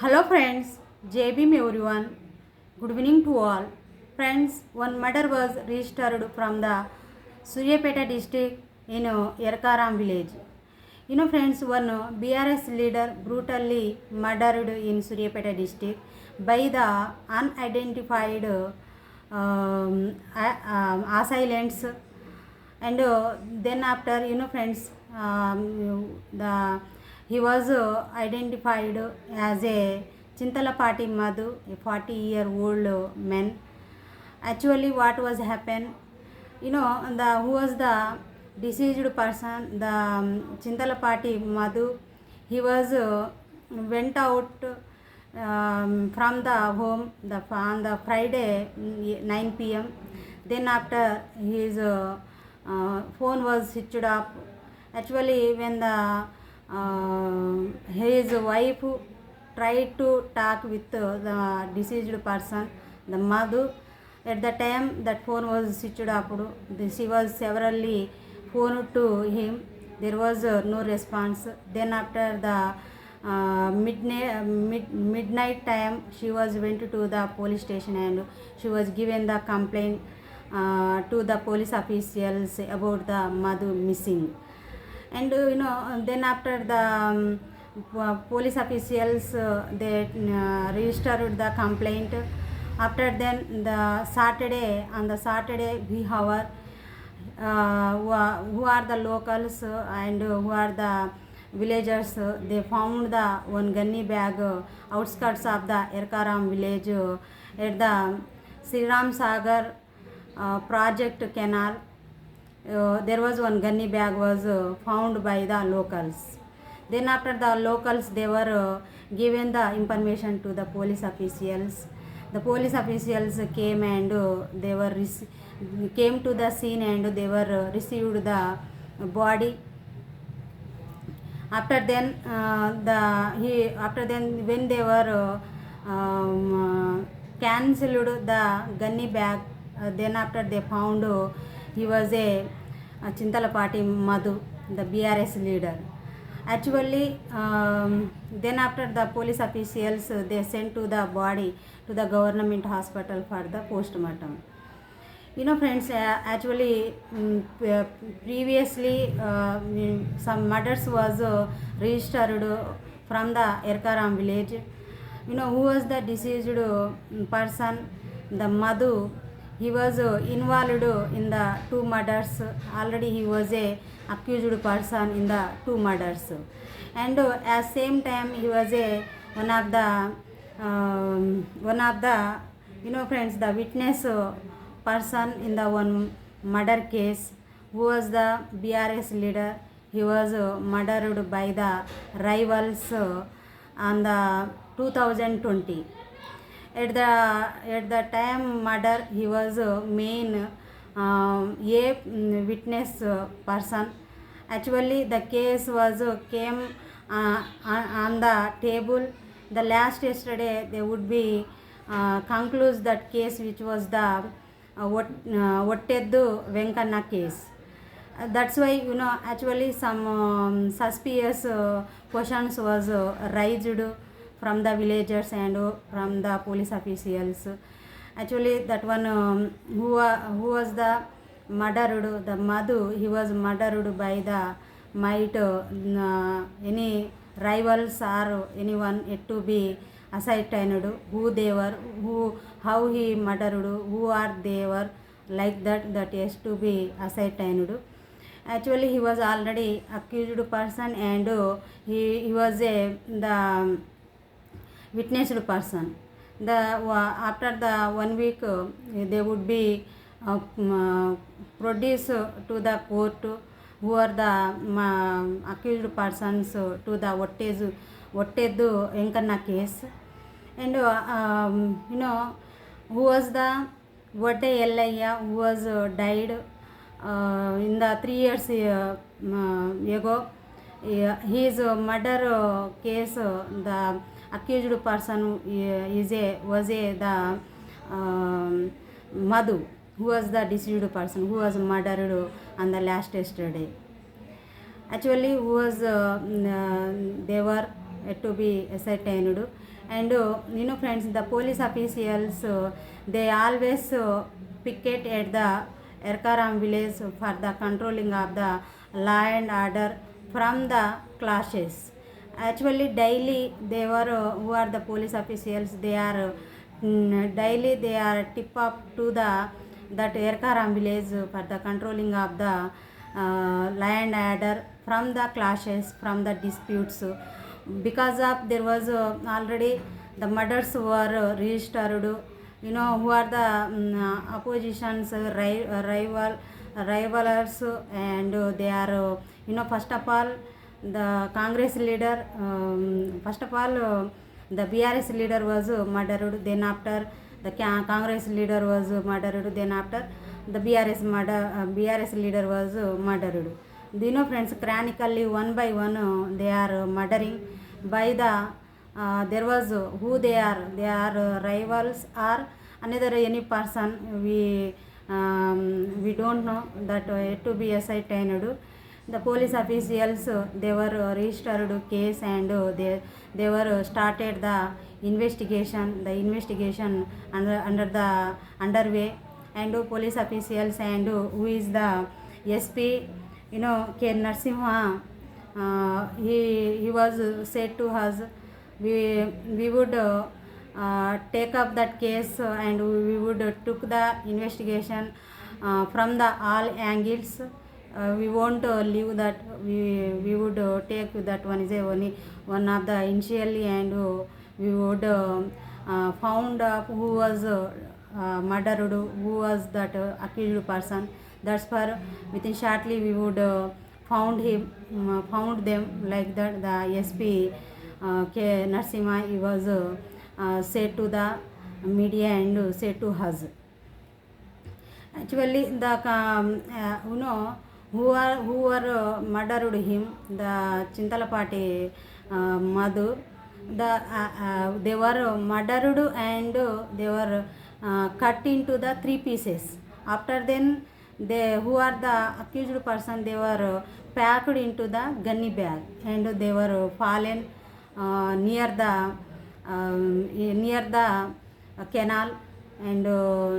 Hello friends, JBM everyone. Good evening to all. Friends, one murder was registered from the Suryapet district in Yerkaram village. Friends, one BRS leader brutally murdered in Suryapet district by the unidentified assailants. And then after, friends, the he was identified as a Chintalapati Madhu, a 40-year-old man. Actually, what was happened? The who was the deceased person? The Chintalapati Madhu. He was went out from the home on the Friday 9 p.m. Then after his phone was switched off. Actually, when the his wife tried to talk with the deceased person, the Madhu, at the time that phone was switched off, she was severally phoned to him. There was no response. Then after the midnight time, she was went to the police station and she was given the complaint to the police officials about the Madhu missing. And then after the police officials they registered the complaint. After then on the Saturday we have who are the locals and who are the villagers, they found the one gunny bag outskirts of the Erkaram village at the Sriram Sagar project canal. There was one gunny bag was found by the locals. Then after the locals, they were given the information to the police officials. The police officials came and they were came to the scene and they were received the body. After then when they were cancelled the gunny bag, then after they found he was a Chintalapati Madhu, the BRS leader. Actually, then after the police officials, they sent to the body to the government hospital for the postmortem. Friends, actually previously some murders was registered from the Erkaram village. Who was the deceased person? The Madhu. He was involved in the two murders. Already he was a accused person in the two murders, and at same time he was a one of the friends, the witness person in the one murder case, who was the BRS leader. He was murdered by the rivals on the 2020. At the time murder, he was main a witness person. Actually, the case was came on the table. The last yesterday they would be conclude that case, which was the Otteddu Venkanna case. That's why actually some suspicious questions was raised from the villagers and from the police officials. Actually, that one who was the murdered, the Madhu, he was murdered by the might any rivals or anyone yet to be ascertained who they were, how he murdered, who are they were, like that is to be ascertained. Actually, he was already accused person and he was the witnessed person. After the 1 week, they would be produced to the court who are the accused persons to the Otteddu Venkanna case. And who was the Vodde Ellayya, who was died in the 3 years ago. His murder case, the accused person was the Madhu, who was the deceased person, who was murdered on the last yesterday. Actually, who was they were yet to be ascertained. And friends, the police officials they always picket at the Erkaram village for the controlling of the law and order from the clashes. Actually daily they were who are the police officials, they are daily they are tip up to the that Erkaram village for the controlling of the law and order from the clashes, from the disputes, because of there was already the murders were registered. Who are the oppositions rivalers, and they are first of all the Congress leader, first of all the BRS leader was murdered, then after the Congress leader was murdered, then after the BRS leader was murdered. Friends, chronically one by one they are murdering by the there was who they are rivals or another any person, we don't know that yet to be ascertained. The police officials they were registered case, and they were started the investigation under the underway. And police officials and who is the SP K Narsimha, he was said to us, we would take up that case, and we would took the investigation from the all angles. We won't leave that, we would take that one is only one of the initially, and we would found who was murdered, who was that accused person. That's for within shortly we would found them like that. The SP K Narsimha, he was said to the media and said to us. Actually the who are murdered him, the Chintalapati Madhu, they were murdered, and they were cut into the 3 pieces. After then they who are the accused person, they were packed into the gunny bag, and they were fallen near the canal, and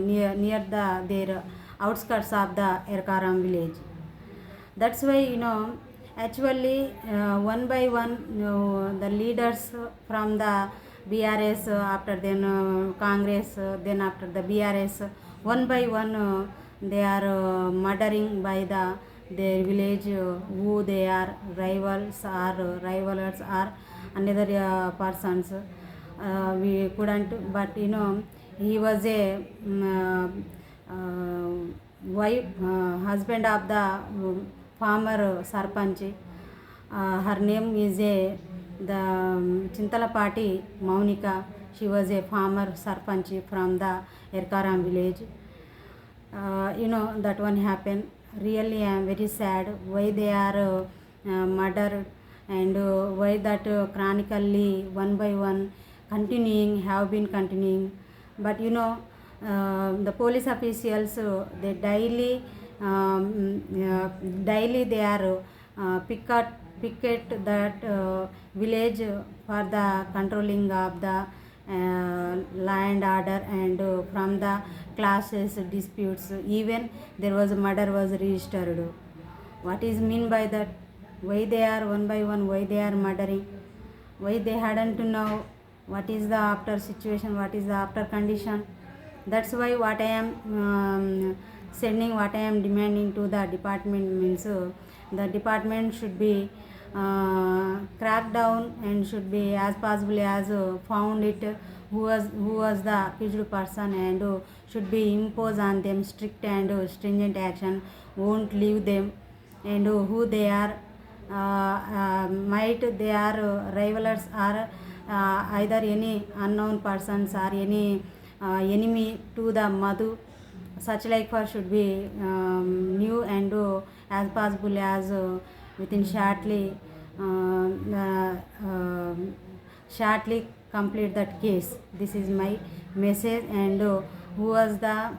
near the their outskirts of the Erkaram village. That's why actually one by one the leaders from the BRS, after then Congress, then after the BRS, one by one they are murdering by their village, who they are rivalers or another persons. We couldn't, but he was a wife, husband of the farmer Sarpanch. Her name is the Chintalapati Maunika. She was a farmer Sarpanch from the Erkaram village. That one happened. Really I am very sad why they are murdered, and why that chronically one by one have been continuing. But the police officials they daily they are picket that village for the controlling of the law and order, and from the classes disputes, even there was a murder was registered. What is mean by that? Why they are one by one, why they are murdering? Why they hadn't to know what is the after situation, what is the after condition? That's why what I am sending, what I am demanding to the department means the department should be cracked down, and should be as possible as found it who was the accused person, and should be imposed on them strict and stringent action, won't leave them. And who they are, might they are rivalers, or either any unknown persons, or any enemy to the Madhu, such like for should be new, and as possible as within shortly complete that case. This is my message. And who was the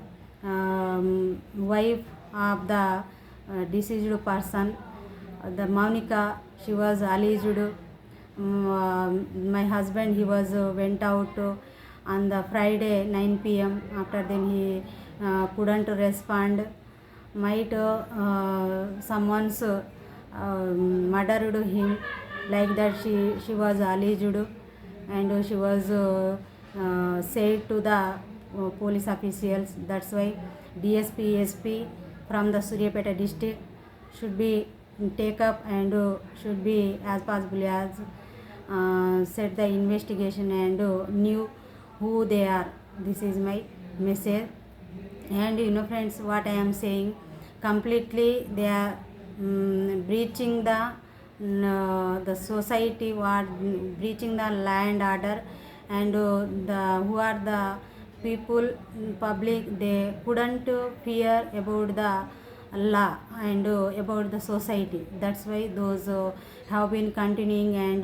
wife of the deceased person, the Monica, she was alleged My husband, he was went out on the Friday 9 p.m. After then he couldn't respond. Might someone's murdered him, like that she was alleged, and she was said to the police officials. That's why DSP SP from the Suryapet district should be take up and should be as possible as set the investigation and knew who they are. This is my message. And friends, what I am saying, completely they are breaching the society, what breaching the land order, and the who are the people public, they couldn't fear about the law and about the society. That's why those have been continuing, and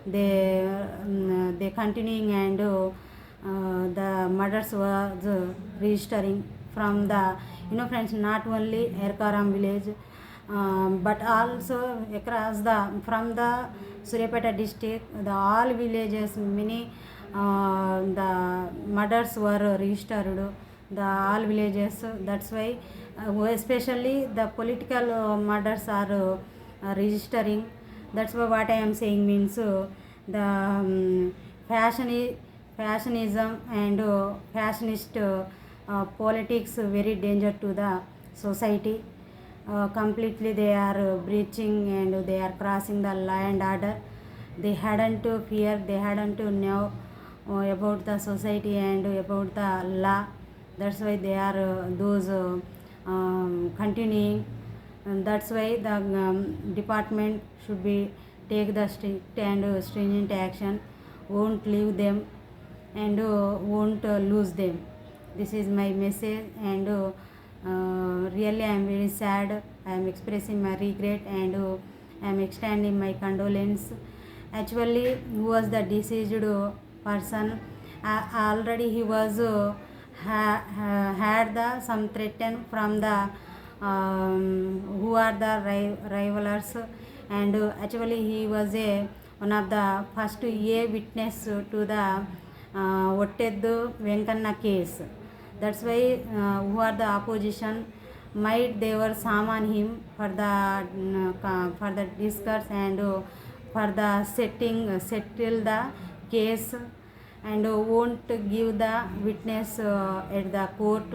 they continuing, and the murders was registering from the friends, not only Erkaram village, but also across the from the Suryapet district, the all villages, many the murders were registered, the all villages. That's why especially the political murders are registering. That's why what I am saying means the fashionism and fashionist politics very danger to the society. Completely they are breaching and they are crossing the law and order. They hadn't to fear, they hadn't to know about the society and about the law. That's why they are those continuing, and that's why the department should be take the strict and stringent action, won't leave them and won't lose them. This is my message, and really I am very sad. I am expressing my regret, and I am extending my condolence. Actually, who was the deceased person? Already he was had the some threaten from the who are the rivalers, and actually he was a one of the first witness to the Otteddu Venkanna case. That's why who are the opposition, might they were summon him for the discourse and for the settle the case, and won't give the witness at the court,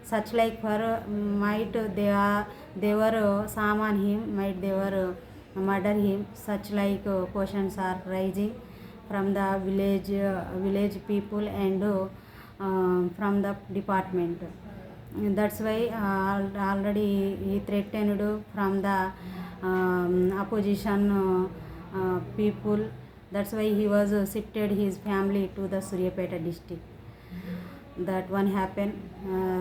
such like for might they were summon him, might they were murder him, such like questions are rising from the village people and from the department. That's why already he threatened from the opposition people. That's why he was shifted his family to the Suryapet district. That one happened.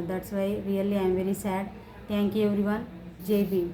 That's why really I am very sad. Thank you everyone. Jai Bhim.